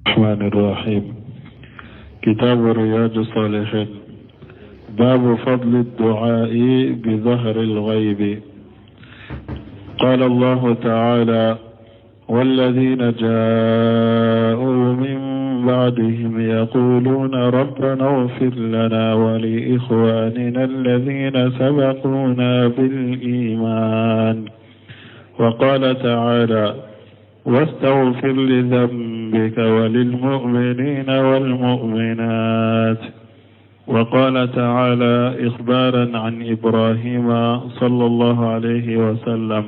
الرحمن الرحيم. كتاب رياض الصالحين. باب فضل الدعاء بظهر الغيب. قال الله تعالى: والذين جاءوا من بعدهم يقولون ربنا اغفر لنا ولإخواننا الذين سبقونا بالإيمان. وقال تعالى: واستغفر لذنبك وللمؤمنين والمؤمنات. وقال تعالى إخبارا عن إبراهيم صلى الله عليه وسلم: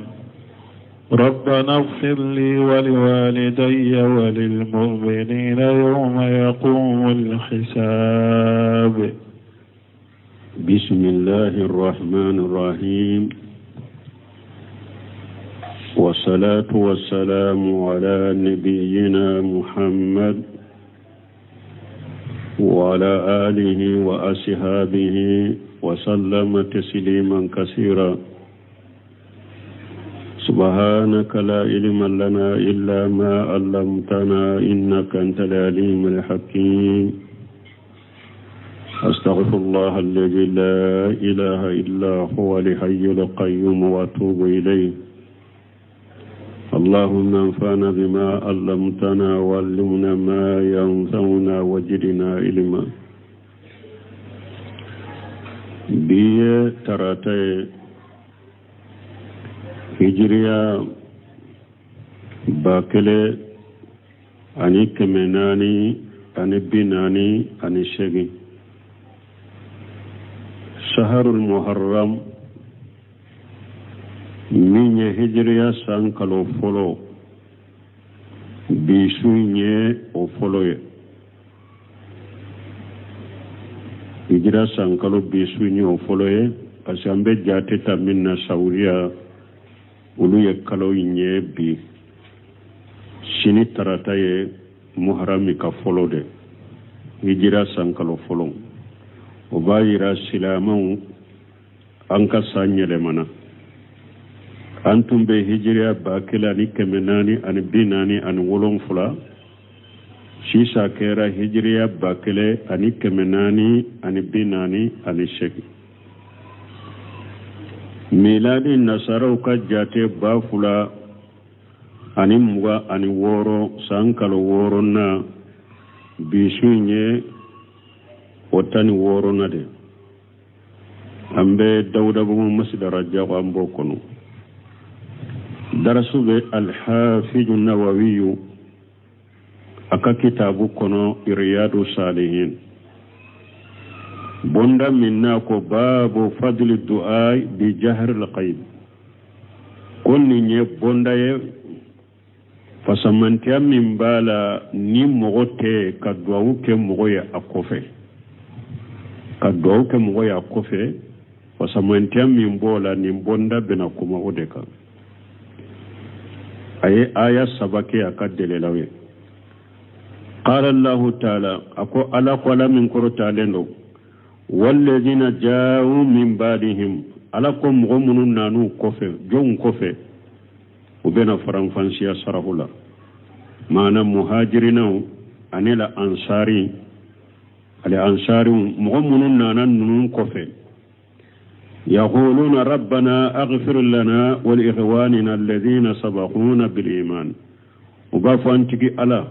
ربنا اغفر لي ولوالدي وللمؤمنين يوم يقوم الحساب. بسم الله الرحمن الرحيم، والصلاة والسلام على نبينا محمد وعلى آله وأصحابه وسلم تسليما كثيرا. سبحانك لا علم لنا إلا ما علمتنا إنك أنت العليم الحكيم. أستغفر الله الذي لا إله إلا هو الحي القيوم وأتوب إليه. اللهم انفعنا بما علمتنا وعلمنا ما ينفعنا وزدنا علما. بيه تراتي هجريا باكله أني كمناني أني بناني أني شغي. شهر المحرم min ye hijriya san kalo folo bi su ye o folo ye. hijira san kalo bi su ye o folo ye parce que an bɛ jate ta min na sauriya olu ye kalo ye bi. sini tarata ye muharami ka folo de hijira san kalo folo. o b'a yira silamɛw an ka san yɛlɛmana. antum be hijriya bakila ni kemenani ani binani ani wolonfula. sisa kera hijriya bakile ani kemenani ani binani ani sheki. miladi nasaraw ka jate bafula ani muga ani woro sankalo woro na bisu nye otani woro na de. ambe dawda bu masjid rajab ambo kono. درسوا الحافظ النووي أكا كتاب كنو رياض الصالحين. بندا مناكو باب فضل الدعاء بجهر القيب. كل ني بندا فسمنتيا من بالا ني مغوتي كدواو كمغويا أكوفي كدواو كمغويا أكوفي فسمنتيا من بولا ني بندا بناكوما ودكا. أي آية سبكي أكدل لوي. قال الله تعالى أكو ألا قول من كرتالينو والذين جاءوا من بعدهم ألاكم غمون نانو كوفي جون كوفي وبين فرنفانسيا سرهولا معنا مهاجرين أني الأنصاري الأنصاري غمون نانو كوفي يقولون ربنا اغفر لنا ولإخواننا الذين سبقونا بالإيمان. وبافانتكي ألا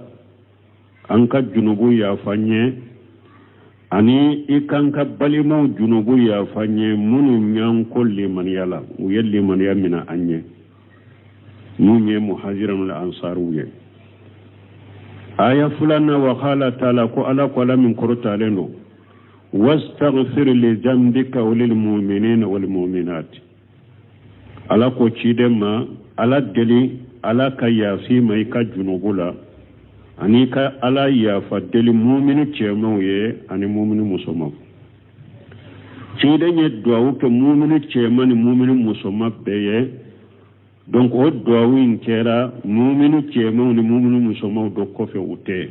أنك جنوبو يا فاني أني إكانك بلمو جنوبو يا فاني منو نيان كل من يلا ويلي من يمنا أني نوني مهاجرا الأنصاروية. آية فلان وقال تعالى ألا قال من كرتالينو واستغفر لذنبك وللمؤمنين والمؤمنات. على كوتشيدما على دلي على كيافي مايكا جنوبولا أنيكا على يافا دلي مؤمن تشيمويه أني مؤمن مسلم. تشيدني دعوة كمؤمن تشيمان مؤمن مسلم بيه. donc o dawin kera muminu chemo ni muminu musoma do kofe ute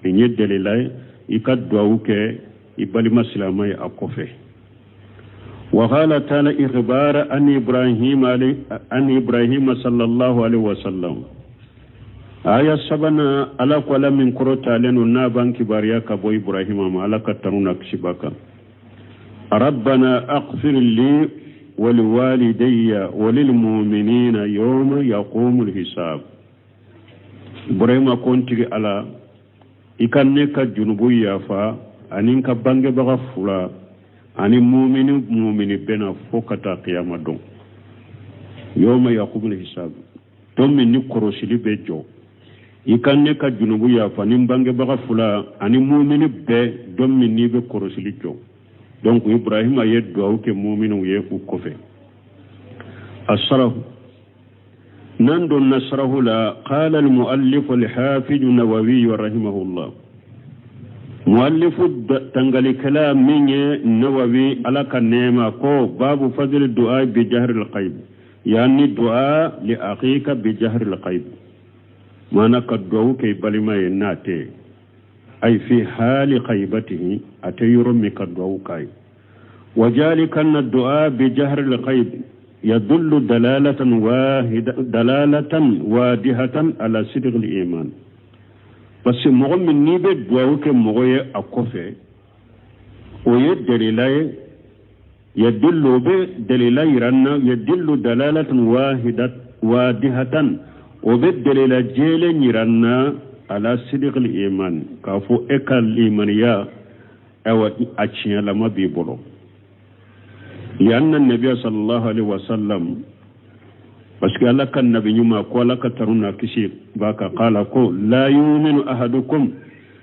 enye delilay ikad dawuke ibali maslama ya akofe wa qala ta'ala ikhbara an ibrahim sallallahu alaihi wasallam aya sabana ala ko ala min korota lenu na banki bariya ka bo ibrahima ma ala ka tanuna kishibaka rabbana aghfir li wa liwalidayya wa lilmu'minina yawma yaqumul hisab ibrahima kontiri ala ikanne ka junubu yafa anin ka bange baga fula ani mu'mini bena fokata qiyama don yawma yaqumul hisab don min ni korosili be jo ikanne ka junubu yafa nin bange baga fula ani mu'mini be don min ni be korosili jo donc ibrahima ye duaw ke mu'minu ye ku kofe asrahu nando nasrahu la qala al muallif al hafiz an-nawawi rahimahullah muallif tangali kalam minye nawawi ala kanema ko babu fadl du'a bi jahr al qayb yani du'a li aqiqa bi jahr al qayb mana ka duaw ke balima ye nate ay fi hali qaybatihi atayru mi ka duaw kay وذلك أن الدعاء بجهر الغيب يدل دلالة واضحة على صدق الإيمان بس مؤمن نيبه دعاء كمغوية أكوفي يدل دلالة واضحة وبالدليل جيل يرنا على صدق الإيمان كافو إكال الإيمانية أو أتشيا لما بيبولو لأن النبي صلى الله عليه وسلم بس قال لك النبي يما قال لك ترونا كشيء باك قال لا يؤمن أحدكم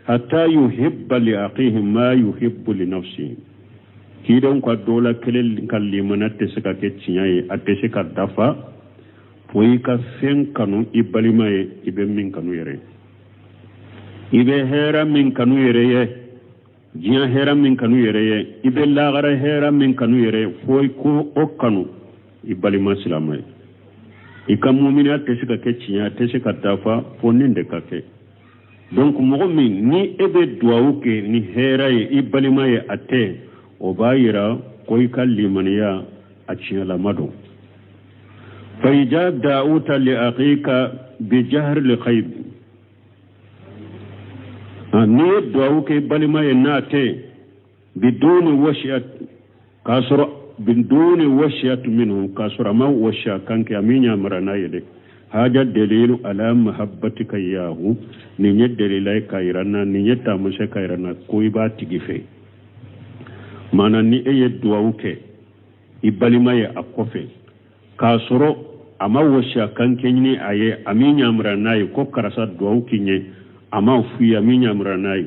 حتى يحب لأخيه ما يحب لنفسه كده قد دولا كل كلمة تسكا كتشيء أتسكا دفا ويكا فين كانوا إبالي ما إبن من كانوا يري إبن هيرا من كانوا يري jiya hera min kanu yere ye ibe lagara hera min kanu yere foy ko okanu ibali maslama ikam mu'mina tesika ke ciya tesika dafa foninde kake donc mo min ni ebe duawu ke ni hera ye ibali maye ate o bayira ko ikallimaniya a ciya la mado fa ijab da'uta li aqiqa bi jahr li khayb ni duawu ke balima yenate biduni washiat kasra biduni washiat minhu kasra ma washa kanke aminya marana yede haja dalilu ala mahabbatika yahu ni nye dalilai kairana ni nye tamushe kairana koi ba tigife mana ni eye duawu ke ibalima ye akofe kasro ama washa kanke ni aye aminya marana ye ko karasa duawu kinye ama fuya minya mranai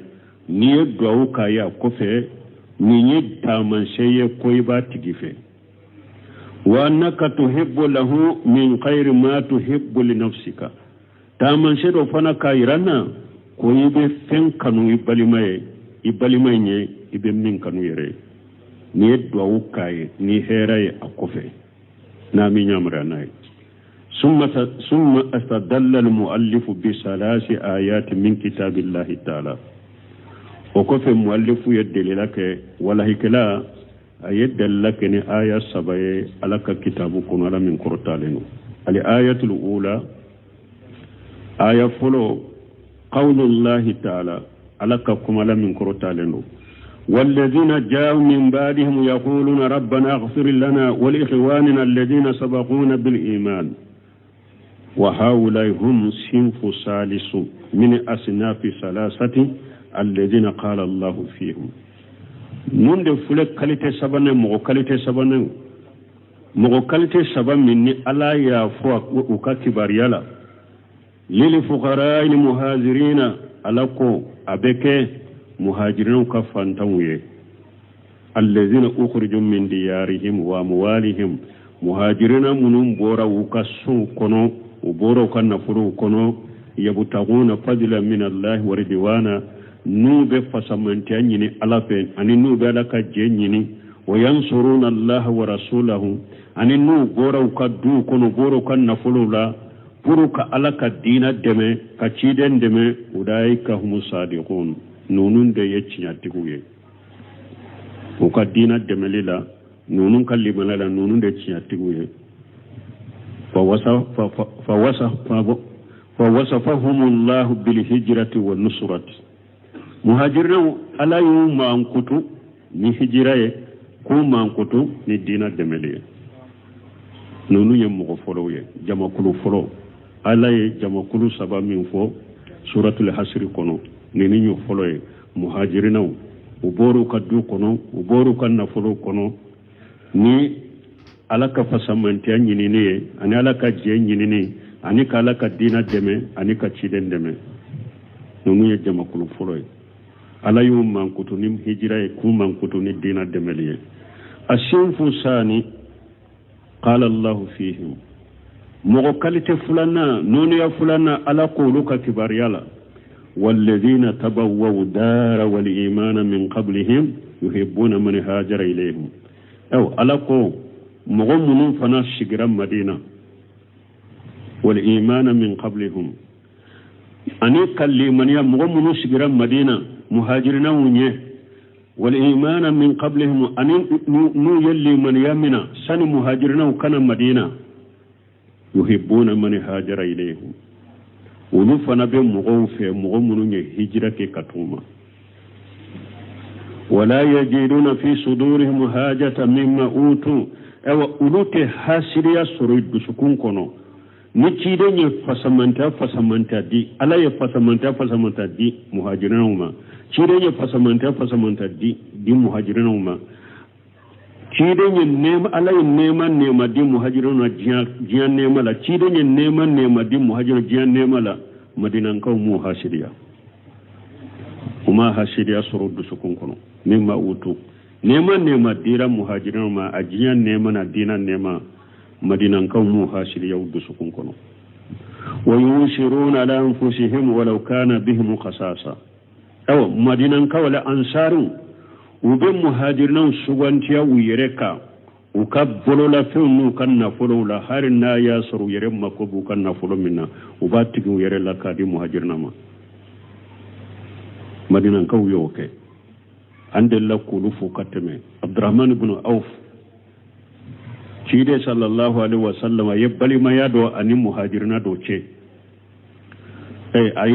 ni duawu kaya kofe ni tamanseye koiba tigife wa annaka tuhibbu lahu min khairi ma tuhibbu li nafsika tamanse do fana kairana koibe fen kanu ibalimaye nye ibe min kanu yere ni duawu kaye ni heraye akofe na minya mranai ثم استدل المؤلف بثلاث آيات من كتاب الله تعالى وكف المؤلف يدل لك ولا هكلا يدل لك آية سبعة على كتابكم على من قرطالين الآية الأولى آية فلو قول الله تعالى على كم على من قرطالين والذين جاءوا من بعدهم يقولون ربنا اغفر لنا ولإخواننا الذين سبقونا بالإيمان وهؤلاء هم صنف ثالث من أصناف ثلاثة الذين قال الله فيهم من دفلك كاليتي سبنا مغو كاليتي سبنا مني ألا يافوك وكاتبار يلا للفقراء المهاجرين ألاكو أبك مهاجرين كفانتوية الذين أخرجوا من ديارهم وأموالهم مهاجرين منهم بورا وكسو كنو وبورو كان نفرو كنو يبتغون فضلا من الله ورضوانا نوبة فسمنتين يني ألافين أني نوبة لك جيني وينصرون الله ورسوله أني نو بورو كدو كنو بورو كان نفرو لا بورو كألك الدين دمي كتشيدن دمي أولئك هم الصادقون نونون دي يتشناتيكوية وكالدين دمي للا نونون كالليمان للا نونون دي يتشناتيكوية ووصفهم الله بالهجرة والنصرة مهاجرنا على يوم ما أنكتوا نهجرة كوم ما أنكتوا ندينا دملية نونو يمغو فلوية جمع كلو فلو على جمع كلو سبا من فو سورة الحشر كنو نينيو فلوية مهاجرنا وبورو كدو كنو وبورو كنفلو كنو ni alaka fasamantiya ɲinini ye ani alaka jɛ ɲinini ani ka alaka dina dɛmɛ ani ka ciden dɛmɛ ninnu ye jamakulu fɔlɔ ye ala y'u mankutu ni hijira ye k'u mankutu ni dina dɛmɛli ye asinfu sani qala allahu fihim mɔgɔ kalite filanan nɔniya filanan ala k'olu ka kibariya la والذين تبووا الدار والإيمان من قبلهم يحبون من هاجر إليهم أو ألاكو مغمون فنا شجرا مدينة والإيمان من قبلهم أني كلي من يا مغمون شجرا مدينة مهاجرين ونيه والإيمان من قبلهم أني نو يلي من يمنا سن مهاجرين وكان مدينة يحبون من هاجر إليهم ونفنا بمغوفة مغمون هجرة كتوما ولا يجدون في صدورهم حاجة مما أوتوا أو أولوته حاسريا سرود سكون كنو نتيجة فسمنتا دي ألا يفسمنتا دي مهاجرين هما تيجة فسمنتا دي مهاجرين هما تيجة نيم ألا نيم دي مهاجرين جيان نيم لا تيجة نيم دي مهاجرين جيان نيم لا مدينة كو مهاجريا وما هاشريا سرود سكون كنو مما أوتوا نيما ديرا مهاجرين ما أجيان نيما دينا نيما مدينة كو مهاجريا ود سكون كنو وينشرون على أنفسهم ولو كان بهم خصاصة أو مدينة كو لا أنصار وبين مهاجرين سوانتيا ويركا وكبلوا لا فينو كنا فلو لا هارنا ياسر يرم مكوبو كنا فلو منا وباتكو يرلا كادي مهاجرين ما مدينة كو يوكي عند الله كلفو كتمه عبد الرحمن بن عوف شيده صلى الله عليه وسلم يبالي ما يدو أني مهاجرنا دوچه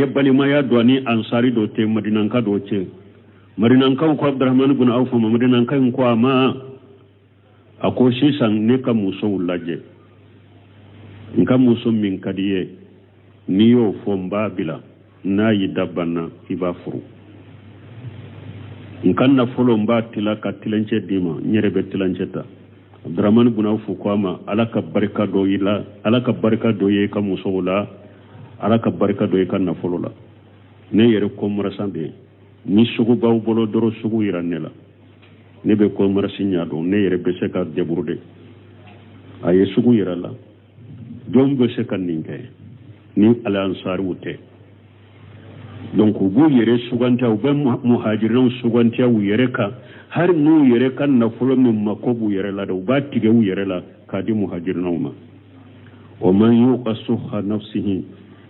يبالي ما يدو أني أنصاري دوچه مدينة كا دوچه مدينة كو عبد الرحمن بن عوف مدينة كو ما أكو سيسان نكا موسو لاجه نكا موسو من كديه نيو فومبا بلا na yi dabana ibafuru nkanna folo mba tila ka tilanche dima nyerebe tilanche ta Abdurrahman ibn Auf kwama alaka barka do yila alaka barka do ye ka musola alaka barka do ye kan na folo la ne yere ko marasambe ni sugu baw bolo doro sugu iranela ne be ko marasinya do ne yere be se ka deburde aye sugu irala dom be se kan ninke ni al ansar wute donc bu yere suganta u ben muhajirin suganta u yere ka har nu yere kan na fulo min makobu yere la da ba tige u yere la ka di muhajirin ma o man yuqasuha nafsihi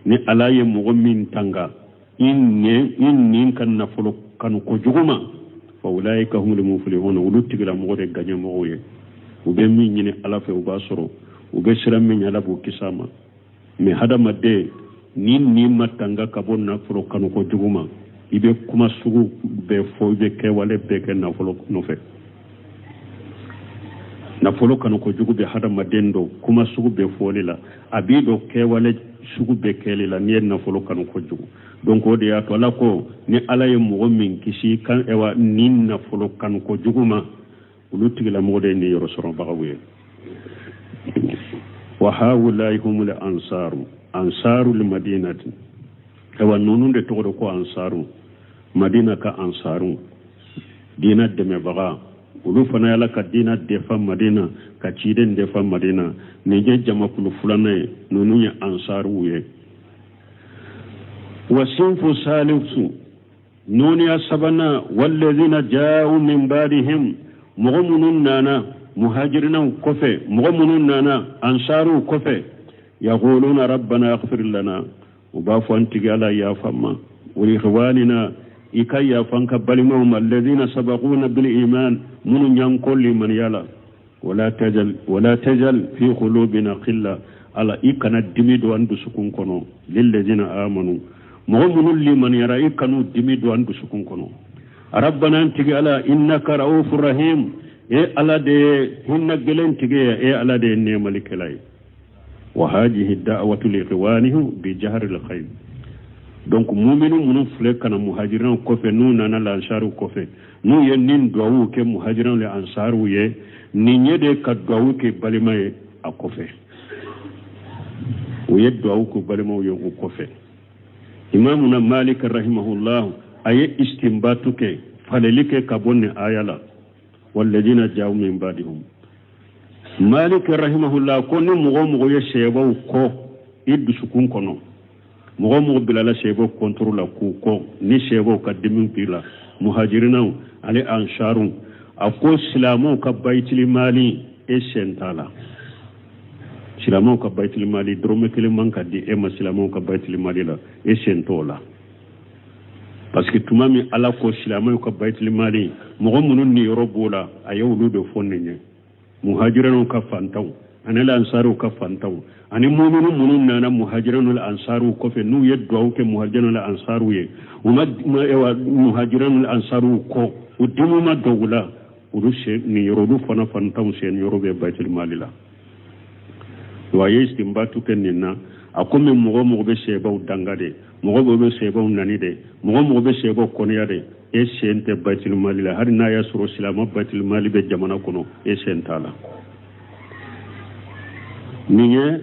ni alaye mu'min tanga inni kan na fulo kan ko juguma fa ulaika humul muflihun u lutti la mo de ganya mo ye u ben min ni ala fe u ba soro u be siram min ala bu kisama me hadama de ni matanga kabon na furo kanu ko juguma ibe kuma sugu be fo be ke wale be ke na folo no fe na folo kanu ko jugu be hada madendo kuma sugu be folila abido ke wale sugu be ke lila ni na folo kanu ko jugu donc o de ya to la ko ni ala ye mo min kisi kan ewa ni na folo kanu ko juguma uluti la mo de ni yoro soro bagawe wa haula humul ansaru ansaru li madinati ewa nunu de to ko ansaru madina ka ansaru dina de me baga ulu fana yala ka dina de fa madina ka ciden de fa madina ne je jama kulu fulana nunu ya ansaru ye wasinfu salisu nuni asabana walladhina ja'u min ba'dihim mu'minun nana muhajirina kofe mu'minun nana ansaru kofe يقولون ربنا اغفر لنا وبافوا انتي على يا فما ولإخواننا إكي يا فانك بلمهم الذين سبقونا بالإيمان من ينقل من يلا ولا تجل في قلوبنا قلة ala ikana dimi do andu sukun kono lillazina amanu mu'minun liman yara ikanu dimi do andu sukun kono rabbana antigi ala innaka raufur rahim e ala de hinna gelen tige e ala de ne malikelay wa hadhihi da'watu li ikhwanihi bi jahri al khayr donc mu'minu munun fle kana muhajiran ko fe nu nana la ansharu ko fe nu yenin duawu ke muhajiran le ansaru ye ni nyede ka duawu ke balimaye akofe o yeddo aw ko balimo yo ko fe imamuna malik rahimahullah ay istimbatu ke falelike ka bonne ayala walladina ja'u min ba'dihum malik rahimahullah ko ni mo ye sheba ko iddu sukun kono mo bilala sheba kontrola ko ni sheba ka dimin pila muhajirina ali ansharu ako islamu ka baitul mali e sentala silamo ka baitul mali drome kele manka di e ma silamo ka baitul mali la e sentola parce que tumami ala ko silamo ka baitul mali mo munun ni robola ayawlu do fonnenye muhajirano ka fantaw anela ansaru ka fantaw ani mu'minu munun nana muhajirano al ansaru ko fe nu yeddo ke muhajirano al ansaru ye muhajirano al ansaru ko udimu ma dogula urushe ni yorodu fana fantaw sen yorobe baitul mali la waye istimbatu kenina akome mogo be sebaw dangade mogo be sebaw nanide mogo be sebaw koniyade e sente baitul mali la har na ya suru silama baitul mali be jamana kono e sentala niye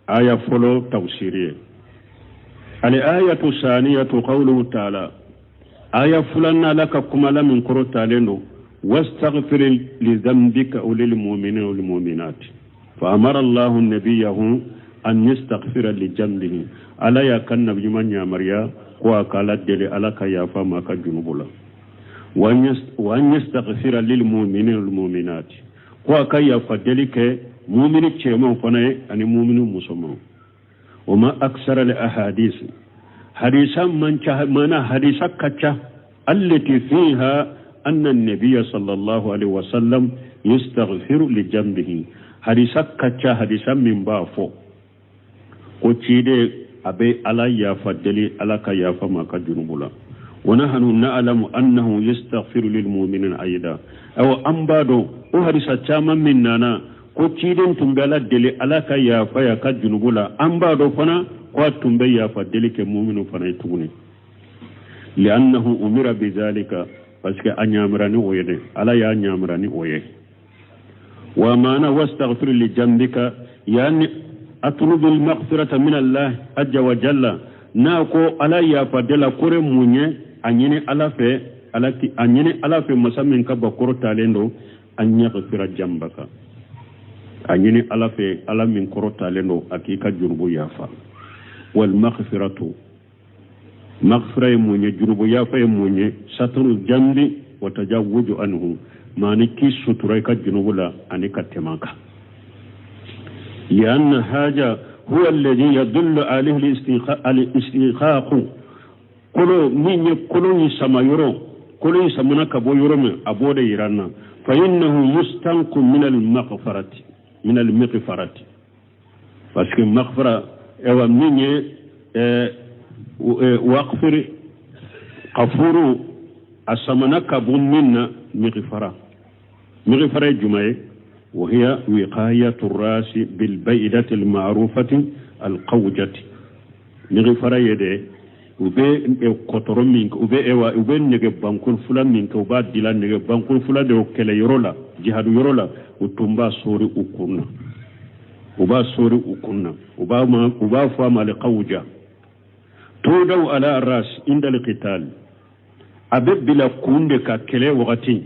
aya folo tafsiriye al ayatu saniyatu qawluhu ta'ala aya fulanna laka kumala min quru talendo wastaghfir li dhanbika lil mu'minina wal mu'minat فأمر الله النبيه أن يستغفر لجنبه ألا يكن نبي من يامريا وقال دلي ألا كيافا ما كجنوبلا وأن يستغفر للمؤمنين والمؤمنات وكيافا دلي كمؤمن تشيمون فناي أن مؤمن مسلمون وما أكثر الأحاديث حديثا من حديثا كتشا التي فيها أن النبي صلى الله عليه وسلم يستغفر لجنبه hadisa kacha hadisa min ba fo ko cide abe ala ya fadali ala ka ya fa maka junubula wana hanu na'lamu annahu yastaghfiru lil mu'minina ayda aw ambado o hadisa chama min nana ko ciden tumbala dele ala ka ya fa ya ka junubula ambado fana ko tumbe ya fadali ke mu'minu fana tuguni li'annahu umira bidhalika parce que anyamrani oyede ala ya anyamrani oye ومعنى واستغفر لجنبك يعني أطلب المغفرة من الله عز وجل ناكو على يفضل كوري مونيه أنيني على في مسامين كبا كورو تاليندو أن يغفر جنبك أنيني على من كورو تاليندو أكيكا جنبو يافا والمغفرة مغفرة مونيه جنبو يافا مونيه ستر الجنب وتجاوز عنه mani ki suturai ka junubula ani ka temaka lianna haja huwa alladhi yadullu alayhi al-istiqaq kolo minye kolo ni samayoro kolo ni samana ka boyoro me abode yiranna fa innahu mustanqu min al-maghfirati parce que maghfira ewa minye waqfir qafuru asamana ka bunna مغفرة جمعي وهي وقاية الراس بالبيدة المعروفة القوجة مغفرة يدي ube kotoro minka ube nege bankul fula minka uba dila nege bankul fula de okele yorola jihadu yorola utumba sori ukunna uba fama li qawja tudaw ala ras inda alqital abib bila kunde ka kele wakati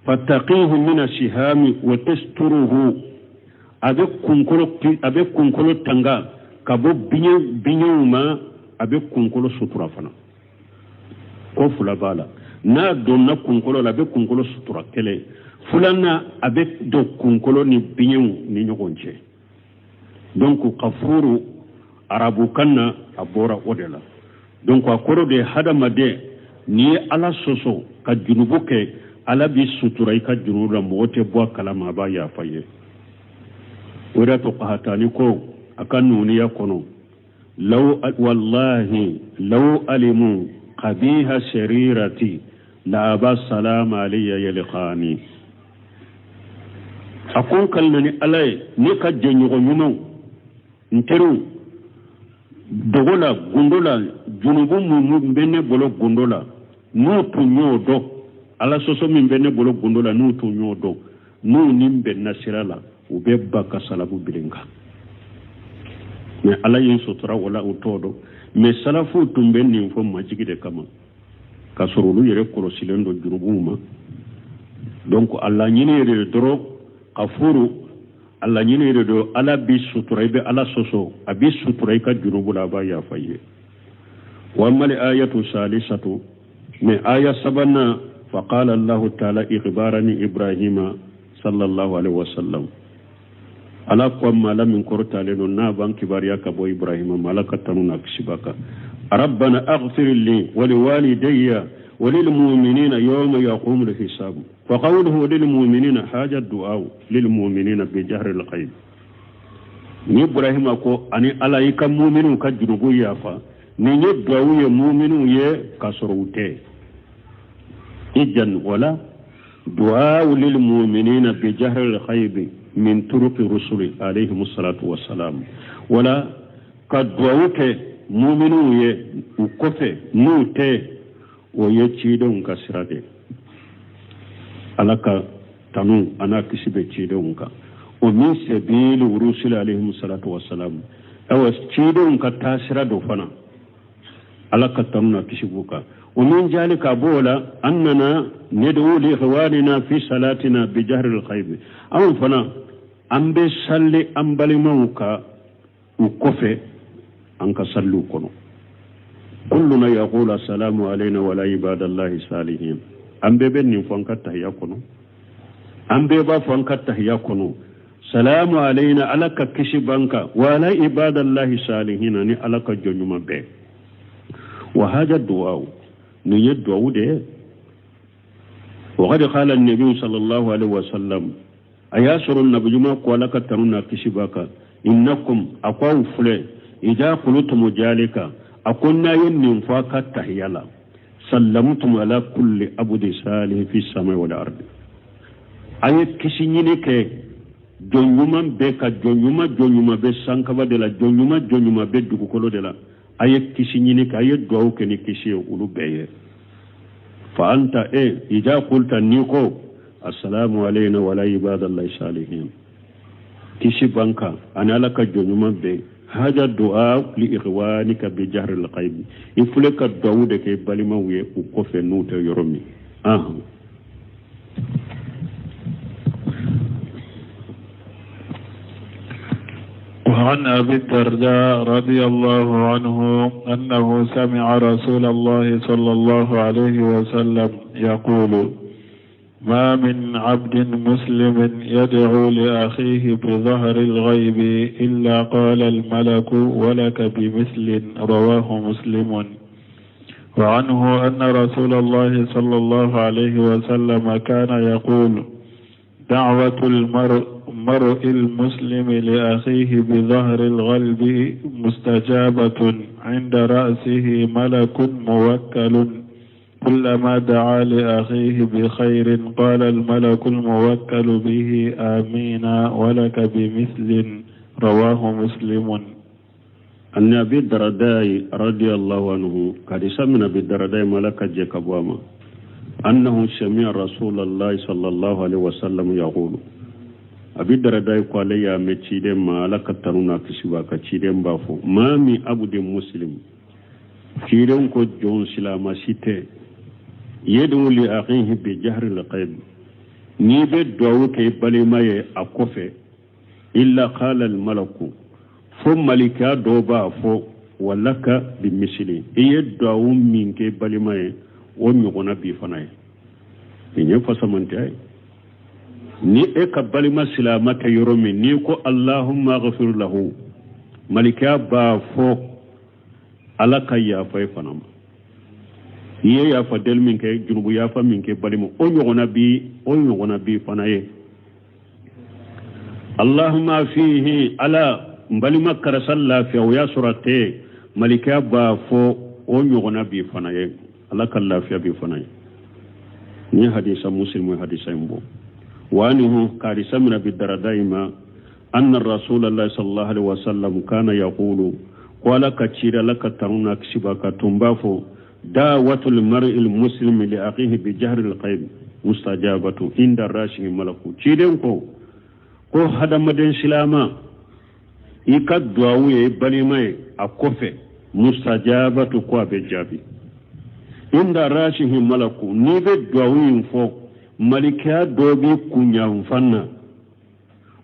fataqihu min ashihami wa tasturuhu abib kunkolo tanga kabo binyuma abe kunkolo sutura fana ko fula bala na donna kunkolo la be kunkolo sutura kele fulana abe do kunkolo ni binyu ni nyogonche donc kafuru arabu kanna abora odela donc akoro de hadamade ni ala soso ka junubuke ala bi sutura ka junura mote bo kalama ba ya faye wada to qahatani ko akan nuniya kono law wallahi law alimu qabiha sharirati la aba salam alayya yalqani akon kallani alay ni ka jenyo nyuno nteru dogola gondola junubu mu mbene bolo gondola no to nyodo ala soso min bene bolo gondola no to nyodo no nimbe nasirala ube baka salabu bilinga me ala yin sutura wala utodo me salafu tumbe ni fo majigide kama kasorolu yere korosilendo jurubuma donc alla nyine re doro kafuru alla nyine re do ala bi sutura be ala soso abi sutura ka jurubula ba ya faye wa mal ayatu salisatu me aya sabana faqala allah ta'ala ikhbarani ibrahima sallallahu alaihi wasallam ala ko mala min kortale no na ban kibariya ka bo ibrahima malaka tanuna kishibaka rabbana aghfir li wa liwalidayya wa lil mu'minina yawma yaqumul hisab fa qawluhu lil mu'minina haja du'a lil mu'minina bi jahri al ghaib ni ibrahima ko ani ala yika mu'minu ka jurugo yafa ni ne du'a ye mu'minu ye kasorute ijan wala du'a lil mu'minina bi jahri al ghaib من طرق رسول عليهم الصلاة والسلام ولا قد ووك مؤمنون وكفى نوتي ويتشيدون كسرادي ألاك تنو أنا كسب تشيدون ومن سبيل رسول عليهم الصلاة والسلام أو تشيدون كتاسرادو فنا ألاك تنو كسبوك ومن ذلك بولا أننا ندعو لإخواننا في صلاتنا بجهر الخيب أو فنا أمبي صلي أمبالي موكا وكفي أنك صلوا كنو كلنا يقول السلام علينا ولا عباد الله صالحين أمبي بني فانك تهيا كنو أمبي با فانك تهيا كنو سلام علينا ألك كشبانك ولا عباد الله صالحين أني ألك جنوما بي وهذا الدعاء نيد دعاء ده وقد قال النبي صلى الله عليه وسلم أياسر النبي ما قالك ترونا كشباك إنكم أقوى فلي إذا قلتم ذلك أكون ينفاك تحيالا سلمتم على كل أبد صالح في السماء والأرض أي كشينيك جونيما بك جونيما بسانكبا دلا جونيما بدوكولو دلا أي كشينيك أي دعوك نكشي أولو بيه فأنت إذا قلت نيكو السلام علينا ولا عباد الله صالحين كشي بانكا أنا لك جنوما بي هذا الدعاء لإخوانك بجهر الغيب يفلك الدعوة كي بالما ويقف نوت يرمي وعن أبي الدرداء رضي الله عنه أنه سمع رسول الله صلى الله عليه وسلم يقول ما من عبد مسلم يدعو لأخيه بظهر الغيب إلا قال الملك ولك بمثل رواه مسلم وعنه أن رسول الله صلى الله عليه وسلم كان يقول دعوة المرء المسلم لأخيه بظهر الغلب مستجابة عند رأسه ملك موكل كلما دعا لأخيه بخير قال الملك الموكل به آمين ولك بمثل رواه مسلم. أن أبي الدرداء رضي الله عنه قد سمع أبي الدرداء ملك جكبواما أنه سمع رسول الله صلى الله عليه وسلم يقول أبي الدرداء قال يا متشيدم مالك ترونا كسباك تشيدم بافو ما من عبد مسلم تشيدم كو جون سلام سيته يدعو لأخيه بجهر الغيب نيبه دعوه كي بالما أكوفه إلا قال الملك فملك دوبا فو ولك بمثله يدعو منك بالما ومغنا بفناي إنه فسمنتي ni e ka balima silamata yoromi ni ko allahumma ghfir lahu malika ba fo alaka ya fay fanam ye ya fa del min ke junubu ya fa min ke balima o nyogona bi fanaye اللهم فيه على مبالي مكر صلى في ويا سورته ملكا بافو ونيغنا بي فناي الله كلا في بي فناي ني حديث مسلم حديث يمبو وانه قال سمنا بالدرداء ما أن الرسول الله صلى الله عليه وسلم كان يقول ولا كثير لك ترونا كسبك تنبافو دعوة المرء المسلم لأخيه بجهر القيب مستجابة عند الراشي ملكو تشيدنكو ko hadamaden silama ika duwawu ye balimai a kofe mustajabatu ko abe jabi inda rashihi malaku ni be duwawu yin fo malikiya dobi kunya fanna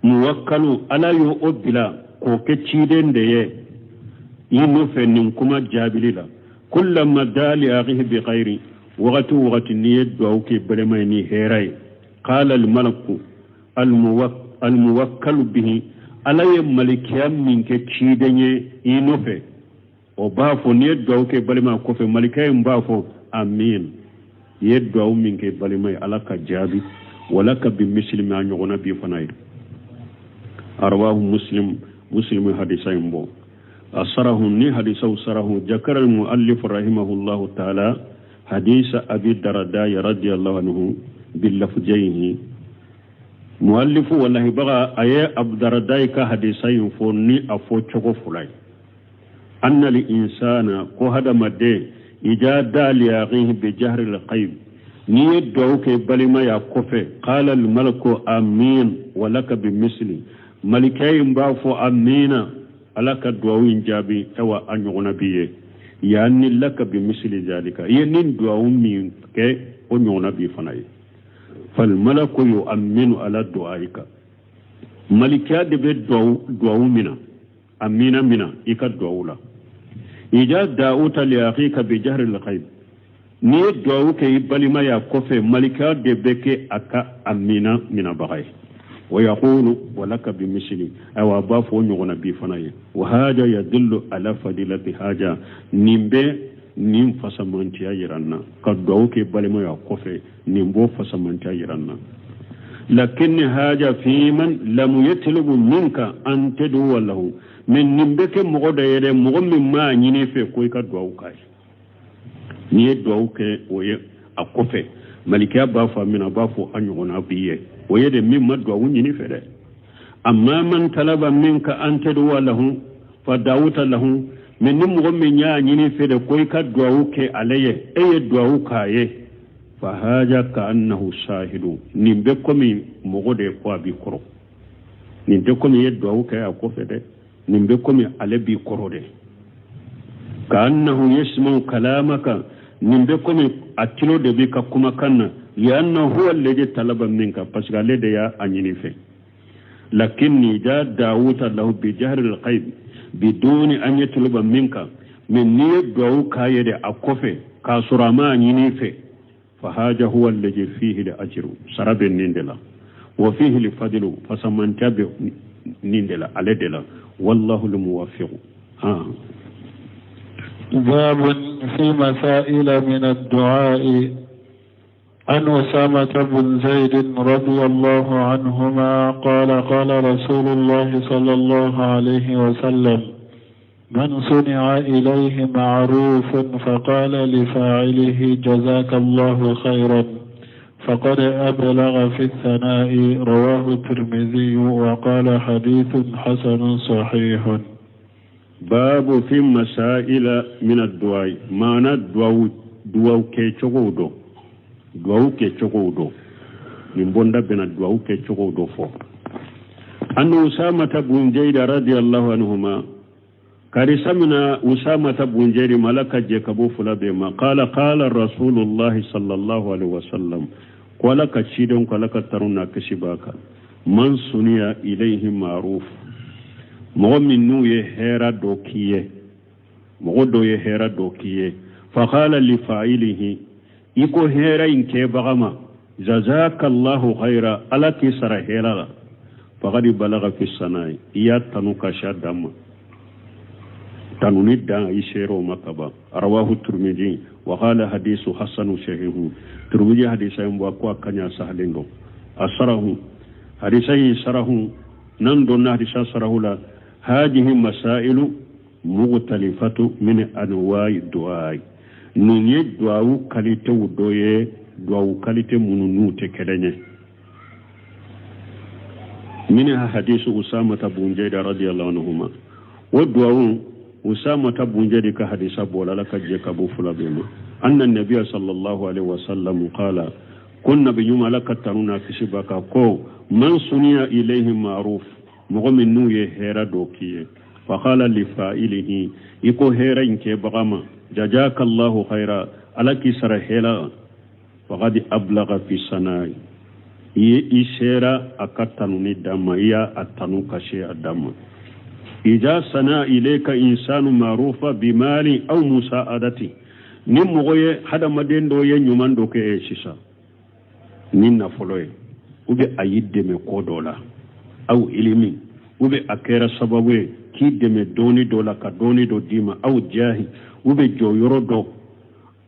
muwakkalu ala yo obila ko ke ciden da ye yino fe nin kuma jabilila kullama dali akhihi bi khairi waqti ni duwawu ke balimai ni herai qala al malaku الموكل به على ملكيا منك تشيدني ينوفي وبافو نيدو كي بالما كوفي ملكيا مبافو امين يدو منك بالما على كجابي ولك بمثل ما يغنى بي فناي أرواه مسلم حديثا يمبو أصره ني حديثه صره ذكر المؤلف رحمه الله تعالى حديث أبي الدرداء رضي الله عنه باللفظين مؤلف والله بغى أي أبدرداي كحديثين فوني أفو تشوكو فلاي أن الإنسان كهذا مدى إذا دال يغيه بجهر القيب نيد دوك بلما يكفي قال الملك آمين ولك بمثلي ملكي مبافو آمين لك دعوين جابي أو أن يغنبيه يعني لك بمثل ذلك يعني دعوين منك أن يغنبي فناي فالملك يؤمن على دعائك ملكا دبي دعو منا أمين منا إيكا دعولا إذا دعوت لأخيك بجهر الغيب ني دعوك يبالي ما يكفي ملكا دبك أكا أمين منا بغي ويقول ولك بمثلي أو أباف ونغنى بفناي وهذا يدل على فضيلة هذا نمبي nim fasamantiya yiranna ka duwawu ke balima ya kofe nim bo fasamantiya yiranna lakin haja fi man lam yatlubu minka an tad'u lahu min nimbe ke mo da yede mo min ma nyini fe ko ka duwawu kai ni duwawu ke oye a kofe malika ba fa mina ba fo anyu na biye oye de min ma duwawu nyini fe de amma man talaba minka an tad'u lahu fa da'uta lahu min nim mo min nya nyini fe de koy ka duwawu ke alaye eye duwawu kaye fa haja ka annahu shahidu nimbe ko mi mo de ko abi koro nimbe ko mi ye duwawu ke a ko fe de nimbe ko mi ale bi koro de ka annahu yasma'u kalamaka nimbe ko mi atilo de bi ka kuma kanna ya annahu huwa alladhi talaba minka pasga le de ya anyini fe lakinni ja da'uta lahu bi jahri al-qayb بدون أن يطلب منك من نية دعو كايد أكوفي كاسرما نينيفي فهذا هو الذي فيه الأجر سرب النندلا وفيه الفضل فسمن تابع نندلا على دلا والله الموفق باب في مسائل من الدعاء عن أسامة بن زيد رضي الله عنهما قال قال رسول الله صلى الله عليه وسلم من صنع إليه معروف فقال لفاعله جزاك الله خيرا فقد أبلغ في الثناء رواه الترمذي وقال حديث حسن صحيح. باب في مسائل من الدعاء معنى دعاء كيشغودو duwawu ke cogow do min bonda bena duwawu ke cogow do fo anna usamata bun jayda radiyallahu anhuma kari samina usamata bun jayri malaka je kabo fula be ma qala rasulullah sallallahu alaihi wasallam wala ka cidon kala ka taruna kashibaka man suniya ilayhi ma'ruf mo min nu ye hera do kiye mo do ye hera do kiye fa qala li fa'ilihi iko hera inke bagama jazakallahu khaira ala ki sara hera faqad balagha fi sanai iya tanuka shadama tanuni da ishero makaba rawahu turmiji wa qala hadithu hasanu shahihu turmiji hadisa yamba ko kanya sahlendo asarahu hadisai sarahu نندون هذه سرهلا هذه مسائل مختلفة من أنواع الدعاء نوني دعاء كاليتو دوية دعاء كاليتو منونو تكرنه منها حديث أسامة بن زيد رضي الله عنهما والدعاء أسامة بن زيد كحديث بولا لك جيكابو فلابيما أن النبي صلى الله عليه وسلم قال كنا بيوم لك تنونا كسبك كو من سني إليه معروف مغمن نوي هيرا دوكيه فقال لفائله يكو هيرا إنكي بغما جزاك الله خيرا على كسر هيلا فقد أبلغ في سناي إشيرا أكتنوني دم يا أتنو كشي الدم إذا سنا إليك إنسان معروف بمال أو مساعدتي نمغوي هذا مدين دوية نيومان دوكي إيشيسا نينا فلوي ube ayideme kodola au ilimi ube akera sababu kideme doni dola ka doni do dima au jahi ube joyoro do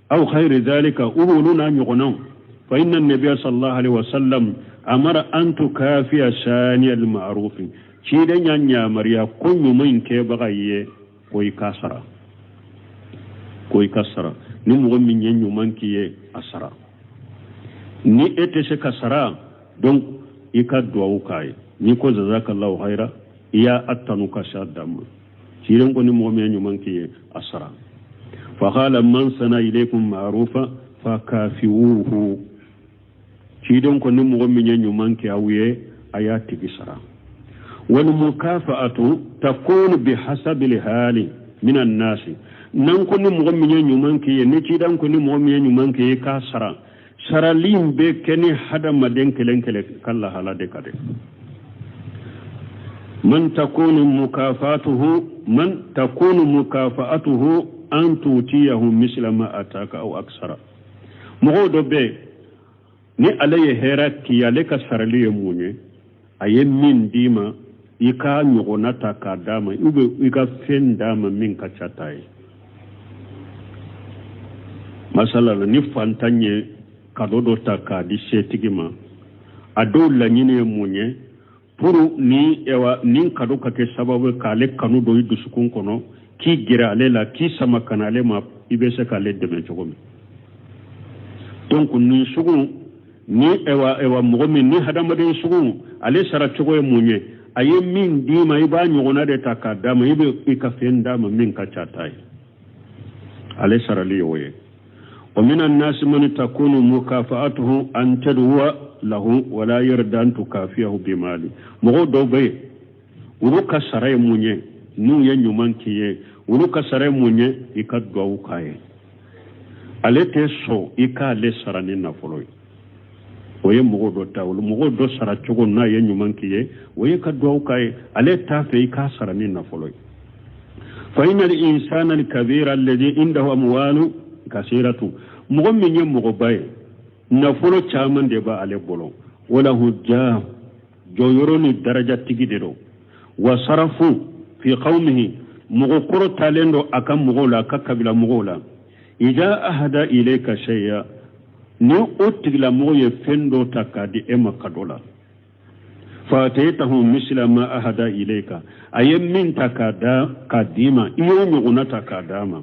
au khairi dhalika ubuluna nyugonaw fa inna an-nabiy sallallahu alaihi wasallam amara an tukafiya shani al-ma'ruf chide nyanya mariya kunyu min ke bagaye koy kasara ni mo min nyenyu mankiye asara ni ete se kasara donc ika duwa kai ni ko jazakallahu khaira ya attanu ka shaddam siren ko ni mo me nyuman ki asara fa qala man sana ilaykum ma'rufa fa kafiuhu siren ko ni mo me nyuman ki awiye ayati bisara wal mukafa'atu takunu bihasabi hali min an-nas nan ko ni mo me nyuman ki ni siren ko ni mo me nyuman ki ka sara saralim be keni hada maden kelen kala halade kade man takunu mukafatuhu an tutiyahu misla ma ataka aw aksara modo be ni alaye hera kiyale ka sarali munye aye min dima ika nyogona takadama ube ika fendama min ka chatai masala ni fantanye kadodo taka di setigima ado la nyine munye puru ni ewa nin kado kake sababu kale kanu do yidu sukun kono ki gira alela ki sama kanale ma ibese kale deme chogomi donc ni sugun ni ewa mogomi ni hadamade sugun ale sara chogoye munye aye min dima iba nyogona de taka dama ibe ikafenda ma min ka chatai ale sara liyoye ومن الناس من تكون مكافأته أن تدعو له ولا يرد أن تكافيه بمال مغو دوبي ولوكا سراي مونيه نو ينيومان كيه ولوكا سراي مونيه يكاد دعو كايه alete so ika le sarani na foloi oye mugho do tawul mugho do sara chogo na ye nyuman kiye oye ka do kai ale tafe ika sarani na foloi fa inna al-insana al-kabira alladhi indahu amwalu kasiratu mugho minye mugho baye na folo chaman de ba ale bolo wala hujja joyoro ni daraja tigidero wa sarafu fi qaumihi mugho koro talendo aka mugho la aka kabila mugho la ida ahada ilayka shay'a ni otigla moye fendo takadi ema kadola fataytahu misla ma ahada ilayka ayem min takada kadima iyo nyuguna takadama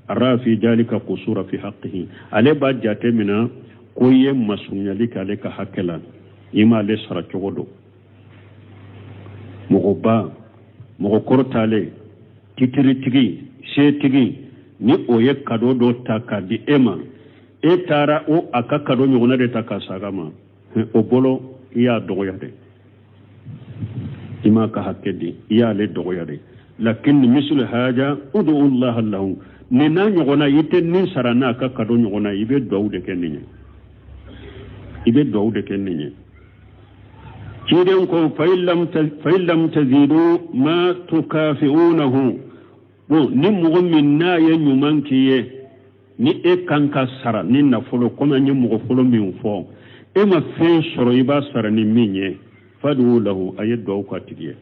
rafi dalika qusura fi haqqihi ale ba jatemina koye masunyalika leka hakela ima le sara chogodo mogoba mogo kortale titiritigi setigi ni oye kado do takadi ema etara o aka kado nyuguna de takasagama o bolo iya dogoyade ima ka hakedi iya le dogoyade lakin mislu haja udu Allah lahu ni na nyuguna yite nin sarana aka kado nyuguna ibe dawde kenninye kiden ko fa illam tazidu ma tukafiunahu bon ni mugo minna ye nyumankiye ni e kanka sara ni na folo koma ni mugo folo min fo e ma fe soro iba sara ni minye fadu lahu ayadu ko atiye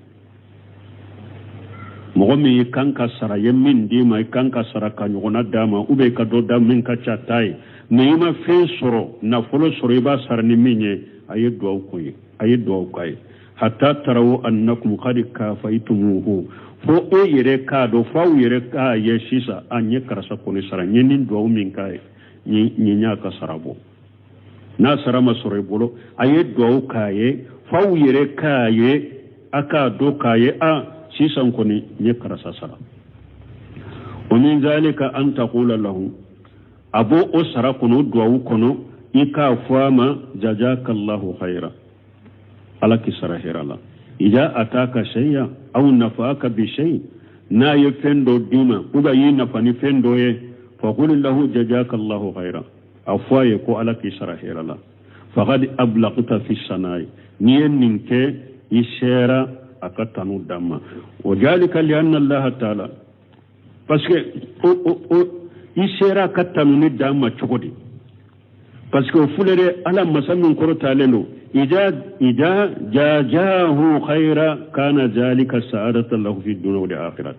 mugo mi kanka sara ye min di ma kanka sara ka nyona dama ube ka do dam min ka chatai me ma fe soro na folo soro iba sara ni minye ayadu ko yi ayadu ko yi hatta tarawu annakum qad kafaytumuhu fo o yere ka do fa yere ka ye sisa anye karasa ko ni sara nyenin do min kai ni nya ka sarabo na sarama sore bolo aye do kaye fa yere kaye aka do kaye a sisan ko ni nye karasa sara wa min zalika an taqula lahu abo o sara kono do kono ika fama jazakallahu khaira alaki sara herala ija ataka shay'a aw nafaka bi shay na yefendo dima uga yi nafani fendo ye fa qul lahu jazakallahu khaira afwaye ko alaki sara herala faqad ablaqta fi sanai niyen ninke ishera akatanu damma wajalika li anna allah ta'ala parce que ishera akatanu ni damma chokodi parce que fulere ala masamin korota leno ida jajahu khaira kana zalika sa'adatan lahu fi dunya wal akhirah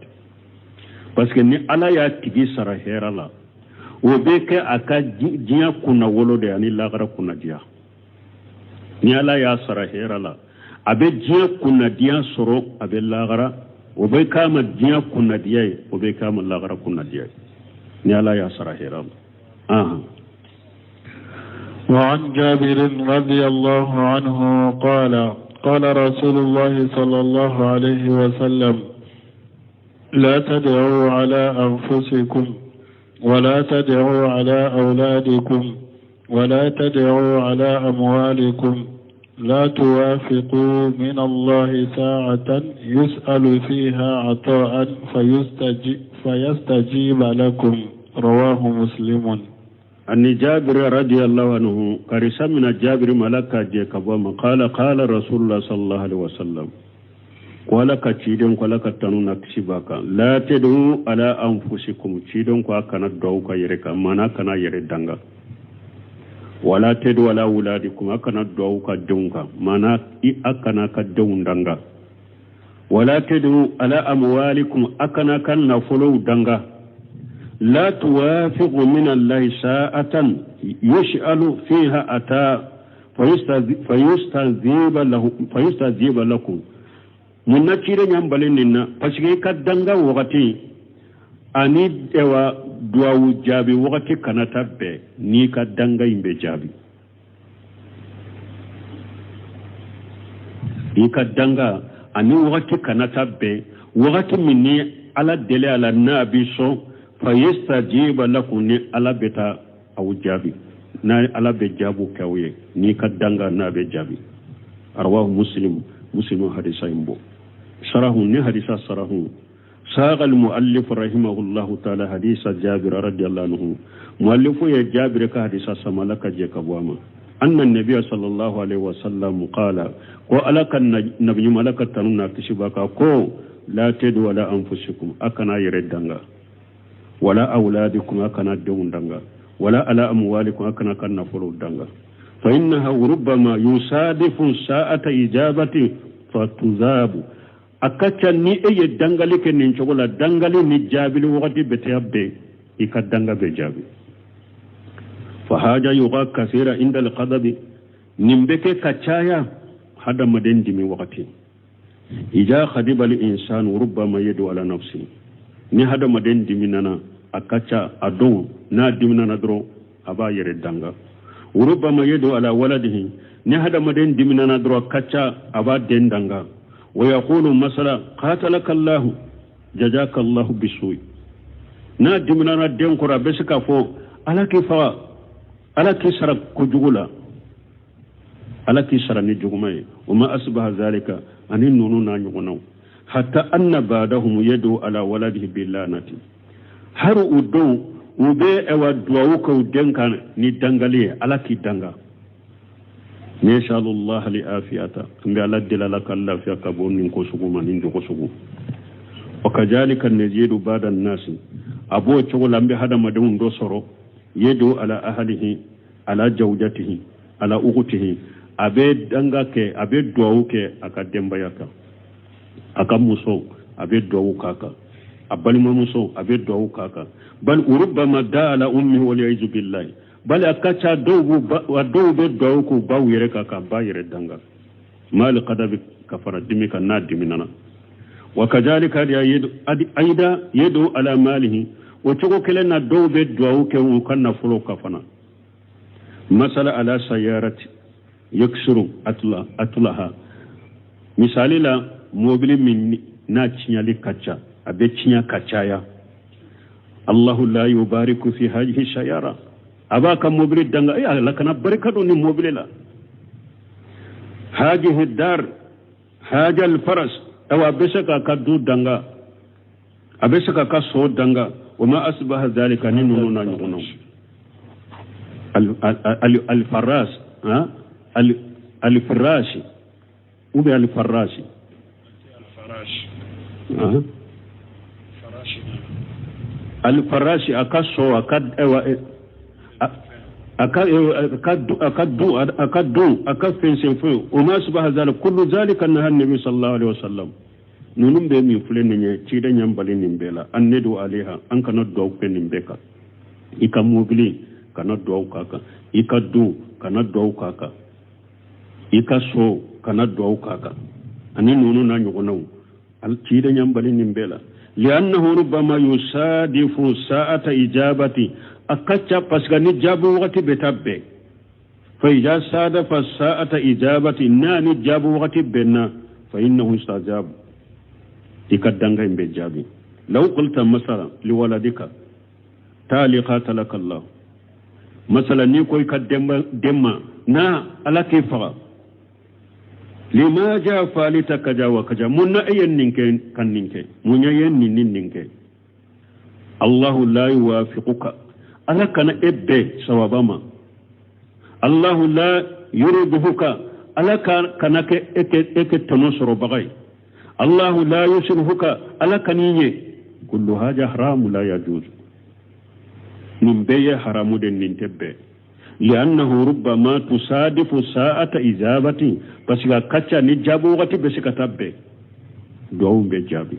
parce que ni ala ya tigi sara herala o beke aka jiya kuna wolode ani lagara kuna dia ni ala ya sara herala abe jiya kuna dia soro abe lagara o be kama jiya kuna dia o be kama lagara kuna dia ni ala ya sara herala وعن جابر رضي الله عنه قال قال رسول الله صلى الله عليه وسلم لا تدعوا على أنفسكم ولا تدعوا على أولادكم ولا تدعوا على أموالكم لا توافقوا من الله ساعة يسأل فيها عطاء فيستجيب لكم رواه مسلم. أن جابر رضي الله عنه كرسا من جابر ملكا جيكبوما قال رسول الله صلى الله عليه وسلم ولك تشيدون ولك تنون كشباكا لا تدعوا على أنفسكم تشيدون وكنا دوكا يركا مانا كنا يردنغا ولا تدعوا على أولادكم أكنا دوكا دونكا مانا أكنا كدوندنغا ولا تدعوا على أموالكم أكنا كنا فلو دنغا لا توافق من الله ساعة يشأل فيها أتى فيستجيب لكم من نتيجة ينبلننا فسكي كدنغا وغتي أني دوا دواو جابي وغتي كانت بي ني كدنغا ينبي جابي ني كدنغا أني وغتي كانت بي وغتي مني على الدليل على النبي صلى فيستجيب لكم ني على بتا أو جابي نا على بجابو كوي ني كدنغا نا بجابي أرواه مسلم حديثا ينبو شرح ني حديثا شرح ساق المؤلف رحمه الله تعالى حديث جابر رضي الله عنه مؤلف يا جابر كحديثا سمالك جيكبواما أن النبي صلى الله عليه وسلم قال وألك النبي ملك تنونا كشباكا كو لا تدوا على أنفسكم أكنا يردنغا ولا أولادكم أكنا دون دنغا ولا على أموالكم أكنا كنا فلو دنغا فإنها ربما يصادف ساعة إجابة فتذاب أكتا ني أي دنغالي كنين شغلا دنغالي نجابي لوغتي بتيابي إكا دنغا بجابي فهذا يغا كثيرا عند القضب نمبك كتايا هذا مدين دمي وقتي إذا خدب الإنسان ربما يدو على نفسه ni hada maden diminana akacha adon na diminana dro aba yere danga urubama yedo ala waladihi ni hada maden diminana dro akacha aba den danga wa yaqulu masala qatalaka allah jazaka allah bisui na diminana den ko rabbe sika fo ala kisara ko jugula ala kisara ni jugumay wama asbaha zalika anin nunu na nyugonaw حتى أن بعدهم يدعو على ولده باللعنة هر أدو وبي أو دعوك ودنك ندنغلي على كي دنغا نسأل الله لآفياتا أمي على دلالك الله في أكبر ننكو سقو ما ننكو سقو وكذلك نزيد بعد الناس أبو تقول أمي هذا مدون دوسرو يدعو على أهله على جوجته على أغته أبي دنغك أبي دعوك أكدم بياك aka muso abe duwawu kaka abalima muso abe duwawu kaka bal urubama da ala ummi wal yaizu billahi bal akacha dowu be duwawu ku bawu yere kaka ba yere danga mal qadabi kafara dimi kan na diminana wa kadhalika aida yadu ala malihi wa tugo kele na do be duwa ke un kan na fulo kafana masala ala sayarati yaksuru atlaha misali la mobili min na cinyali kacha abe cinya kachaya Allahu la yubariku fi hadhihi sayara abaka mobili danga ay Allah kana barakatu ni mobili la hadhihi dar haja al faras aw abesaka kadu danga abesaka ka so danga wama asbaha dhalika ninu na nyuno al faras al firashi ube al farashi al farashi akaso akafensenfo wama asbaha dhalika kullu dhalika nahan nabi sallallahu alaihi wasallam nunum be mi fuleni nye cida nyambali nimbela annedu alaiha an kana do pe nimbeka ika mobili kana do kaka ika du kana do kaka ika so kana do kaka ani nunu na nyugono al cida nyambali nimbela liannahu rubbama yusadifu sa'ata ijabati akacha pasgani jabu wakati betabbe fa ija sadafa sa'ata ijabati nani jabu wakati benna fa innahu istajabu ikadanga imbe jabi law qulta masala liwaladika tali qatalaka Allah masala ni koy kademma na ala kifa lima ja falita kaja wa kaja munna ayen ninke kan ninke munya yen ninke Allah la yuwafiquka ala kana ebbe sawabama Allah la yuriduka ala kana ke eke tonosoro bagay الله لا يشرفك على كنيه كل هذا حرام لا يجوز نمبي حرام دين ننتبه لأنه ربما تصادف ساعة إجابة بس كاتشا نجابو غتي بس كتابه دوم بجابي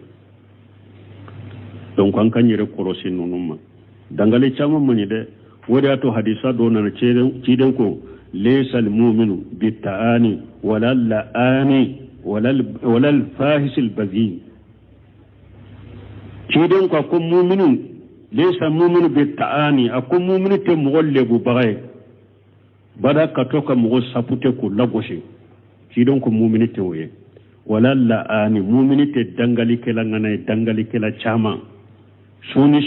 donc an kan yere korosi nunuma dangale chama mani de wada to hadisa do na ciden ko laysal mu'minu bitta'ani wala la'ani ولا الفاحش البذيء كيدن كو مؤمن ليس مؤمن بالتعاني اكو مؤمن تمغلب بغي بدا كتوك مغو سابوتي كو لاغوشي كيدن كو مؤمن توي ولا لاني مؤمن تدنغالي كلا غناي دنغالي كلا چاما سوني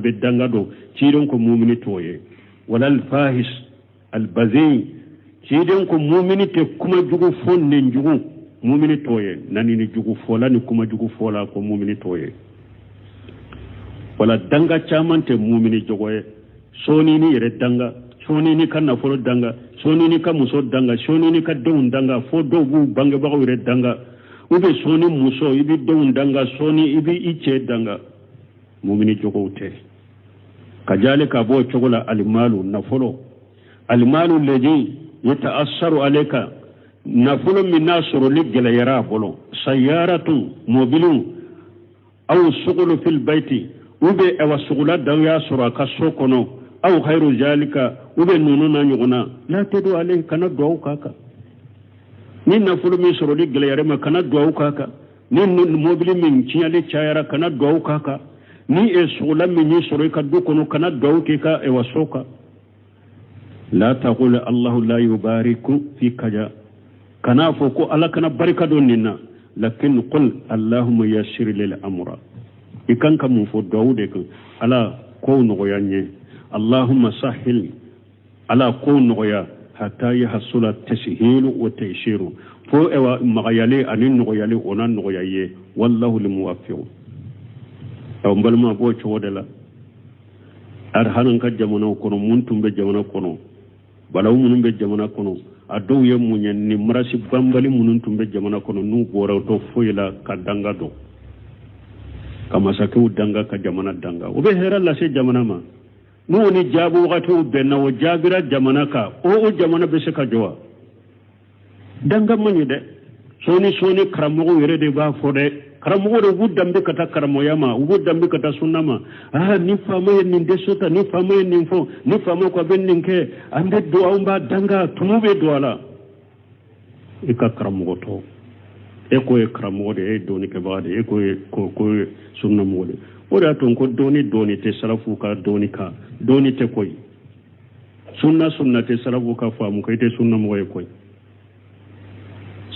بدانغادو كيدن كو مؤمن توي ولا الفاحش البذيء ciden ko mumini te kuma jugu fonne jugu mumini toye nani ni jugu fola ni kuma jugu fola ko mumini toye wala danga chamante mumini jogoye soni ni yere danga soni ni kana folo danga soni ni ka muso danga soni ni ka don danga fo do bu bange ba yere danga ube soni muso ibi don danga soni ibi iche danga mumini jogo te kajalika bo chogola almalu na folo almalu leji يتأثر عليك نفل من ناصر لجل يرى بلو سيارة موبيل أو سغل في البيت وبي أو سغلات دنيا سراكا سوكونو أو خير ذلك وبي نونونا نيغنا لا تدو عليه كنا دعو كاكا نين نفل من سر لجل يرى كنا دعو كاكا نين موبيل من تيالي تشايرا كنا دعو كاكا نين سغلا من يسرك دوكونو كنا دعو كيكا أو سوكا لا تقول الله لا يبارك في كجا كنا فوكو الله كنا بركة دوننا لكن قل اللهم يسر للأمر إكان كم فدعودك على كون غياني اللهم سهل على كون غيا حتى يحصل التسهيل والتيسير فو اوا مغيالي انين غيالي ونان غياي والله الموفق او مبلما بو تشودلا arhanan ka jamana kono muntum be jamana kono balaw munum be jamana kono ado ye munyen ni marasi bambali munum tumbe jamana kono nu bora to foyla ka danga do kama saku danga ka jamana danga obe hera la se jamana ma nu ni jabu wakati benna o jabira jamana ka o jamana be se ka jowa danga mani de soni karamogo yere de ba fode karamogo de wuddambe kata karamoyama wuddambe kata sunnama ni fama ni desota ni fama ni fo ni fama ko benninke ande do amba danga tumube do ala ika karamogo to eko e karamogo de e doni ke baade eko e ko sunna mode o da ton ko doni te salafu ka doni te koy sunna te salafu ka faamu kay te sunna mo e koy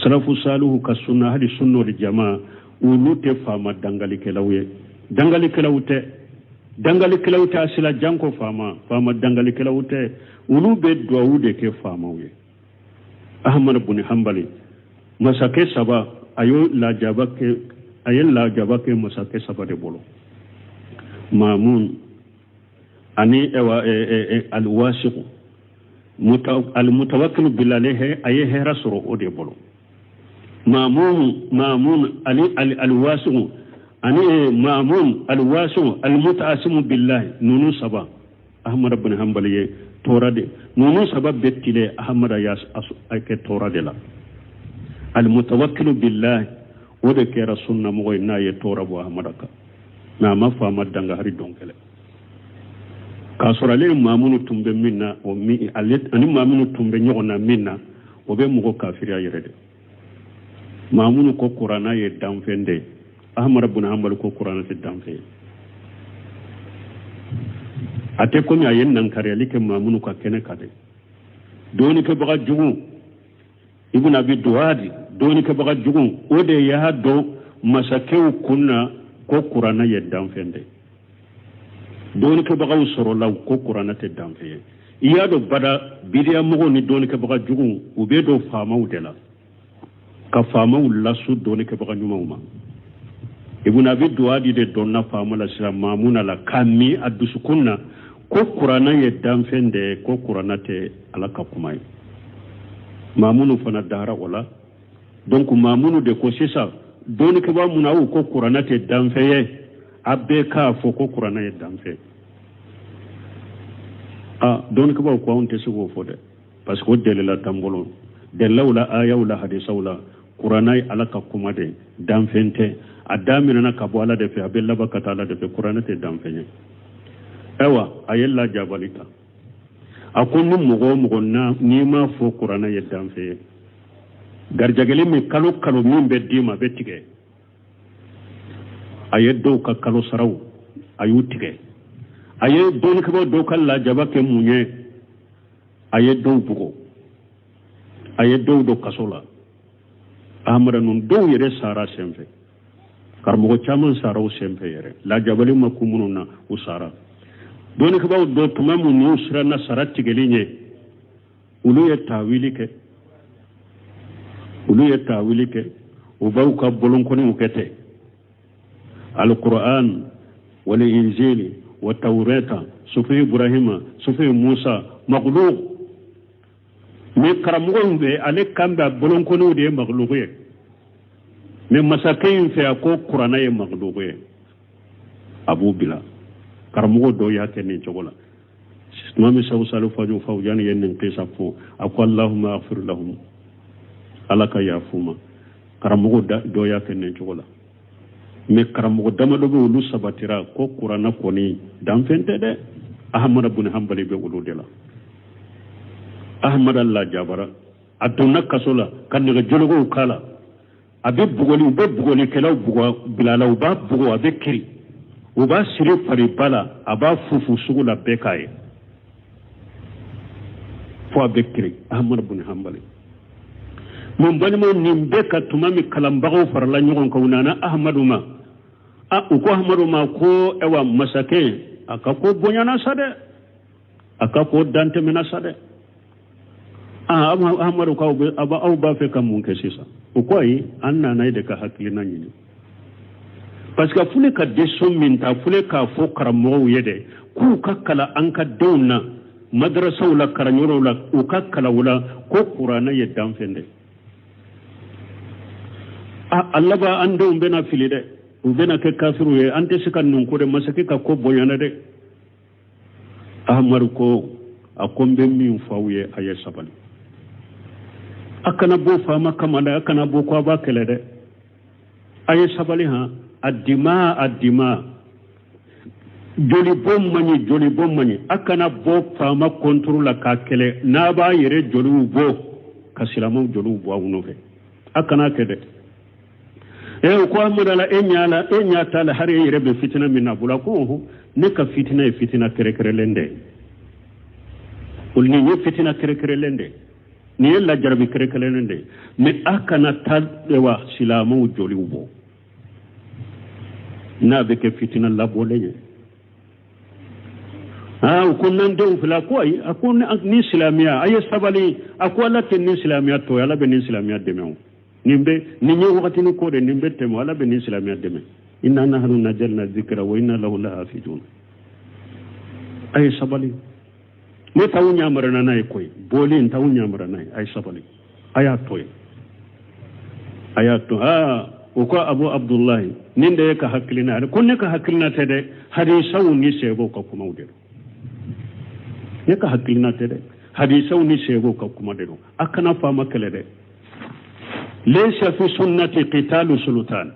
salafu saluhu ka sunna hadi sunno de jamaa ulu te faama dangali ke lawye dangali ke lawte asila janko faama dangali ke lawte ulu be duwawu de ke faama we ahmad ibn hanbali masake saba ayo la jabake masake saba de bolo mamun ani ewa alwasiq almutawakkil billahi aye hera soro o de bolo mamun ali alwasiq ani mamun alwasiq almutaasimu billahi nunu saba ahmad ibn hanbali torade nunu saba bettile ahmad yas ake torade la almutawakkil billahi wode ke rasulna mo na ye torabo ahmadaka na ma fama danga hari donkele ka sorale mamunu tumbe minna o mi alet ani mamunu tumbe nyona minna o be mugo kafiri ayrede mamunu ko qur'ana ye damfende ahmad ibn hanbal ko qur'ana te damfe ate ko mi ayen nan kare like mamunu ka kene kade doni ke baga jugu ibn abi duwadi doni ke baga jugu o de ya do masakew kunna ko qur'ana ye damfende doni ke baga usoro law ko qur'ana te damfe iya do bada bidiya mugo ni doni ke baga jugu ube do famaw de la ka famaw lasu doni ke baga nyuma ibn abi duwadi de donna famala sira mamuna la kami adusukunna ko qur'ana ye damfende ko qur'ana te alaka kumai mamunu fana dara wala donc mamunu de ko sisa doni ke ba munawu ko qur'ana te damfeye abbe ka fo ko qur'ana ye damfe doni ke ba ko on te sugo fode parce que dele la tambolo de lawla ayawla hadisawla qur'ana alaka kuma de damfente adamina na kabo ala de fe abella bakata ala de fe qur'ana te damfenye ewa ayella jabalita akunu mugo na nima fo qur'ana ye damfe garjagele mi kalo min be dima be tige ayeddo ka kalo saraw ayu tige ayeddo ko do kala jabake munye ayeddo bugo ayeddo do kasola amara nun do yere sara semfe karmugo chaman saraw semfe yere la jabali makumununa usara doni ko baw do tumamu nusra na sarati gelinye ulu ya tawili ke o baw ka bolon ko ni ukete alquran wal injili wa tawrata sufi ibrahima sufi musa maghluq me karamugo be ale kamba bolon ko ni de maghluq ye me masakin fe ko qur'ana ye maghluq ye abu bila karamugo do ya tene jogola mami sawsalu faju fawjan yen qisa fu aqullahumma aghfir lahum alaka ya fuma karamugo do ya tene jogola me karamugo dama do lu sabatira ko qur'ana ko ni dam fente de ahmad ibn hanbali be uludela ahmad allah jabara aduna kasola kan ne jologo kala abe bugoli kelaw bugo bilalaw ba bugo abe kiri uba siri fari bala aba fufu sugula bekaye fo abe kiri ahmad ibn hanbali mon bani mo nimbe ka tumami kalambago farla nyogon ko nana ahmaduma uko ahmaduma ko ewa masake akako bonyana sade akako dante mena sade ahmadu ka aba au ba fe kam mun kesisa uko yi anna nay de ka hakilina nyini parce que fule ka deso minta fule ka fo karamo yede ku kakkala anka dawna madrasa wala karanyoro la u kakkala wala ko qur'ana yeddan fende Allah ba ando umbena filide ubena ke kafiru ye ante sikan nun ko de masake ka ko boyana de ahmaru ko akombe min fawye aye sabali akana bo fama kamanda akana bo ko ba kele de aye sabali ha addima joli bom mani akana bo fama contrôle ka kele na ba yere joli bo ka silamau jolu bo awuno fe akana kede ko amudala enya tala har yere be fitina minna bula ko ne ka fitina e fitina kere lende ulni ne fitina kere lende ni yalla jarbi kere lende me akana tadewa silamau jolu bo na be ke fitina labo lenye kunnan don fila ko ay akon ni islamia ay sabali akwala ken ni islamia to yalla be ni islamia deme nimbe ni nyi wakati ni ko de nimbe temo wala be ni islamia deme inna nahnu najalna dhikra wa inna lahu lahafizun ay sabali ne tawu nyamarana nay koy boli tawu nyamarana ay sabali ayato uko abu abdullah ninde ka haklina ko ne ka haklina tede hadisawu ni sego ko kuma ude ne ka haklina tede hadisawu ni sego ko kuma de akana fama kale de laysa fi sunnati qitalu sultan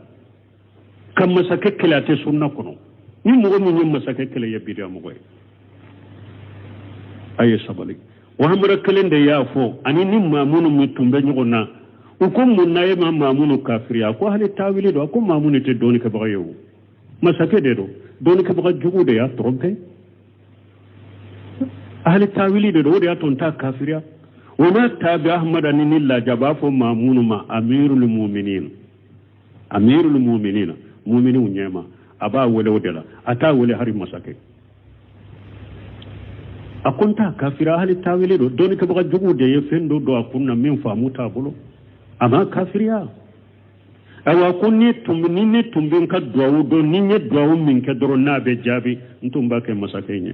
kam masakakila te sunna kono ni mo mi nyum masakakila ya bidiya mo goy ay sabali wa hamra kalende ya fo ani ni mamunu mutumbe nyogona ukum munnaye mamunu kafiriya ko hali tawili do ko mamunu te doni ka bagayo masake de do doni ka baga jugu de ya trompe ahli tawili de do ya tonta kafiriya wama tabi ahmad ni la jabafo mamunu ma amirul mu'minin mu'minu nyema aba wala wadala ata wala hari masake akunta kafira ahli tawili do doni ka baga jugu de ye fendo do akunna min famu tabulo ama kafiriya awa kunni tumbin ka duwawu do ni nye duwawu min ke doro na be jabi ntumba ke masake nye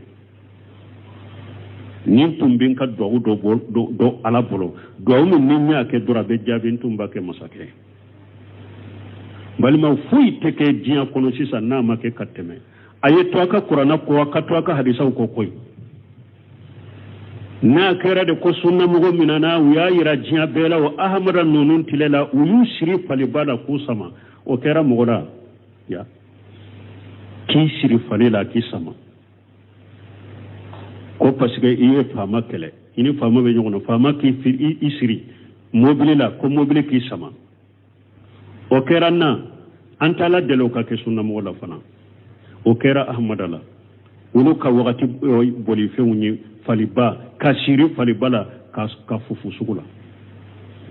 ni tumbin ka duwawu do ala bolo duwawu min ni nya ke doro be jabi ntumba ke masake balima fuyi teke jiya kono sisa na make kateme aye to aka qur'ana ko aka to aka hadisa ko koy na kera de ko sunna mugo minana wiya yira jiya bela wa ahmada nunun tilela uyu shiri falibala ko sama o kera mugoda ya ki shiri falila ki sama ko pasike iye fama kele ini fama be nyono fama ki fi isiri mobilila ko mobile ki sama o kera na antala delo ka ke sunna mugoda fana o kera ahmadala ulu ka wakati boli feunyi faliba kasiri falibala ka fufu sugula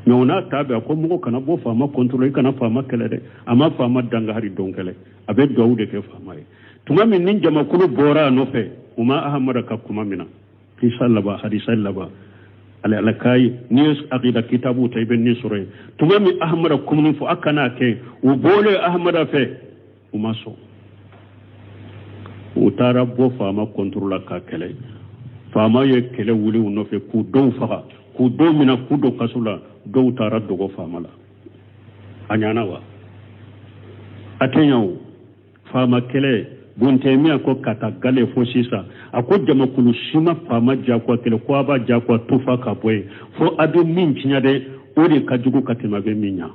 nona tabe ko mugo kana bo fama contrôler kana fama kele de ama fama danga hari donkele abe dawude ke fama e tuma min nin jama kulu bora no fe uma ahmada ka kuma mina fi sallaba hadisa laba ala kai news aqida kitabu tayben ni sure tuma min ahmada kumni fu akana ke u bole ahmada fe uma so utara bo fama contrôler ka kele fama ye kele wuli no fe ku do faga ku do mina ku do kasula do tara dogo fama la anyana wa atenyo fama kele bunte mi ko kata gale fo sisa ako jama kulu shima fama ja ko kele ko aba ja ko tufa ka boy fo adu min tinya de ori ka jugu katima be minya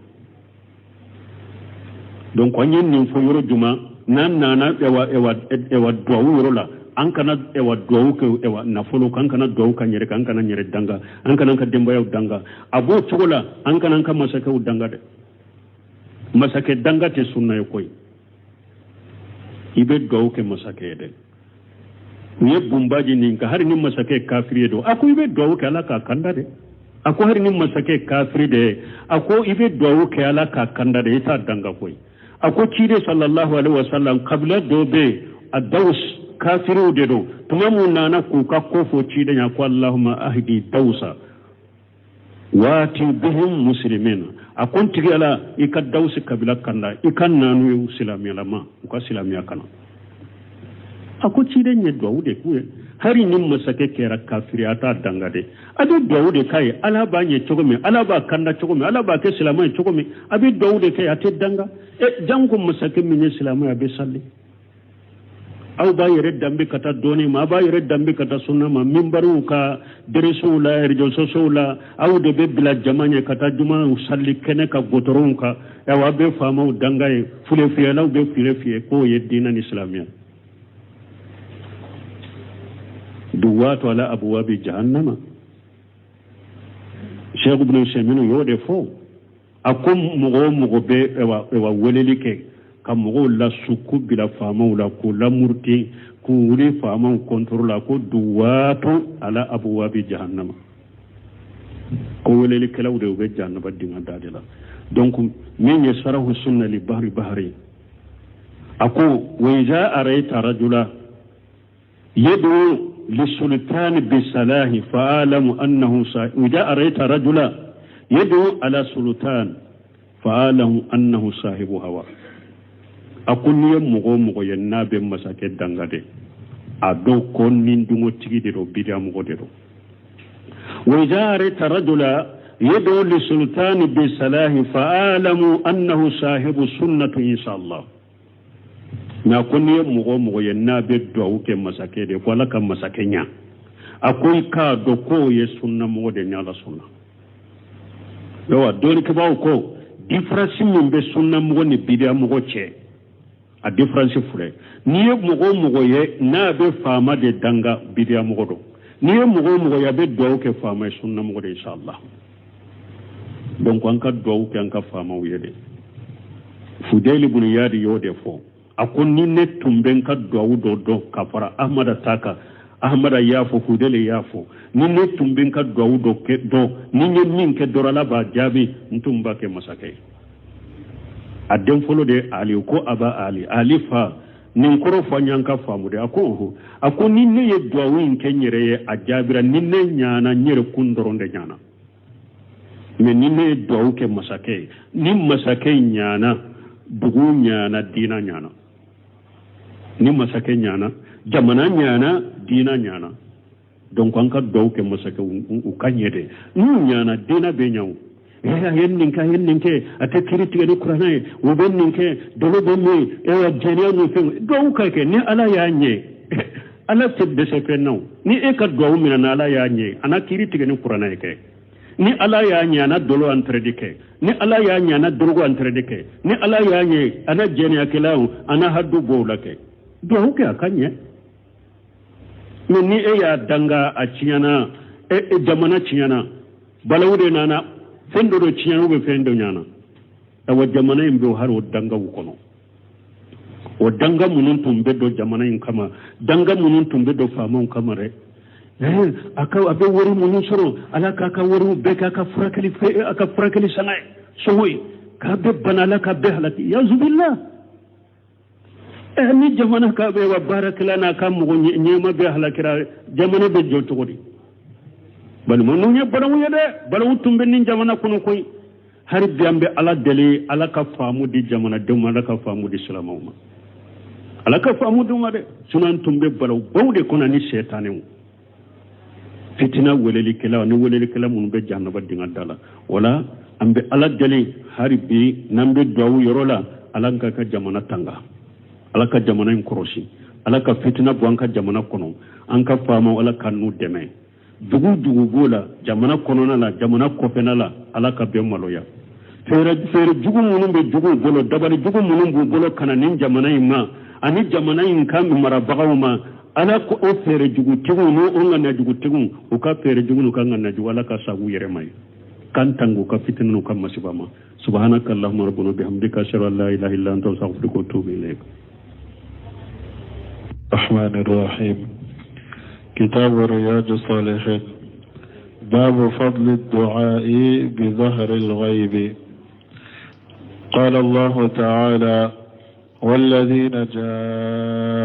donc onyen ni fo yoro juma nan nana ewa do yoro la an kana ewa duwawu ke ewa nafolo kan kana duwawu kan yere kan kana nyere danga an kana ka demba yaw danga abo chogola an kana ka masake u danga de masake danga te sunna e koy ibe duwawu ke masake de ye bumbaji ni ka hari ni masake kafiri do ako ibe duwawu ke ala ka kanda de ako hari ni masake kafiri de ako ibe duwawu ke ala ka kanda de ita danga koy ako chide sallallahu alaihi wasallam qabla dobe ad-daws kafiru dedo tumamu nana ku ka kofo ci da ya ko Allahumma ahdi tausa wati bihim muslimin akon tigala ikad dausi kabila kanda ikan nanu islamiya lama ko islamiya kana ako ci da ne do wude ku hari nim masake kera kafiriyata dangade adu do wude kai ala ba nye chogomi ala ba kanda chogomi ala ba ke islamai chogomi abi do wude kai ate danga jangu masake min islamai be salli aw ba yere dambe kata doni ma ba yere dambe kata sunna ma mimbaru ka deresu la erjo soso la aw de be bila jamanya kata juma usalli kene ka gotoron ka ya wa be fama dangaye fule fiye law be fule fiye ko ye dinan islamiya duwatu ala abwabi jahannama Cheikh Ibn Seminu yode fo akum mugo be ewa weleli ke kam mugo la suku bila fama wala ko la murti ko wuri fama contrôle ko duwato ala abwabi jahannama ko weleli ke lawde be jahannama dinga dadela donc min yasarahu sunna li bahri ako wa iza araita rajula yad'u للسلطان بالصلاح فاعلم انه اذا اريت رجلا يدعو على سلطان فاعلم انه صاحب هوى اقول يمغو يناب مساكه دنگade ado konnin dungo tigide do bidam godero واذا اريت رجلا يدعو للسلطان بالصلاح فاعلم انه صاحب سنه ان شاء الله na kunni mugo yenna be do ke masake de ko laka masakenya akoy ka do ko ye sunna mugo de nyala sunna do doni ke baw ko difference min be sunna mugo ni bidia mugo che a difference fure ni mugo ye na be fama de danga bidia mugo do ni mugo ya be do ke fama sunna mugo de inshallah donc an ka do ke an ka fama wiyede fudeli bun yadi yode fo akon ni ne tumben ka do do kafara ahmada taka ahmada yafo fudele yafo ni ne tumben ka do ke do ni ne min ke dorala ba jabi ntumba ke masake adem folo de ali ko aba ali fa nin koro fanyan ka famu de akon ni ne ye do win kenyere ye ajabira ni ne nyana nyere kundoronde nyana me ni ne do ke masake ni masake nyana bugu nyana dina nyana ni masake nyana jamana nyana dina nyana donc an ka do ke masake u kanyede nu nyana dina be nyaw henninke ate kiriti ni qur'ana wo benninke dolo bonni e jeniya no fe do ka ke ni ala ya nye ala te de se fe no ni e ka do mi na ala ya nye ana kiriti ni qur'ana ke ni ala ya nye ana dolo antredike ni ala ya nye ana drogo antredike ni ala ya nye ana jeniya ke lawo ana haddu bolake do ke akanye ni e ya danga a ciyana e jamana ciyana balawde nana fendo do ciyana be fendo nyana tawa jamana imbe har o danga wukono o danga munun tumbe do jamana in kama danga munun tumbe do famon kamare aka abe wori munun soro ala ka wori be ka furakali fe aka furakali sanai sowi ka be banala ka be halati ya zubillah ni jamana ka be wa barakalana kam mo nyema be halakira jamana be jotto godi bal mo no nyebara mu yede bal wutum be ni jamana kuno koy har biambe ala dele ala ka famu di jamana de ala ka famu di salamuma ala ka famu dum de sunan tumbe balaw bawde kono ni shaytanu fitina weleli kala ni weleli kala mun be jannaba dinga dala wala ambe ala dele har bi nambe dawu yorola ala ka jamana tanga alaka jamana in korosi alaka fitina bu anka jamana kono anka fama wala kanu deme dugu gola jamana kono na jamana kopena la alaka be maloya fere jugu munum be jugu bolo dabali jugu munum bu bolo kana nin jamana imma ani jamana in kam mara bagawma ala ko o fere jugu tigu no onga na jugu tigu o ka fere jugu no kan na jugu alaka sagu yere mai kan tangu ka fitina no kam masibama subhanaka allahumma rabbuna bihamdika ashhadu an la ilaha illa anta astaghfiruka wa atubu ilayk الرحمن الرحيم كتاب رياض الصالحين باب فضل الدعاء بظهر الغيب قال الله تعالى والذين جاءوا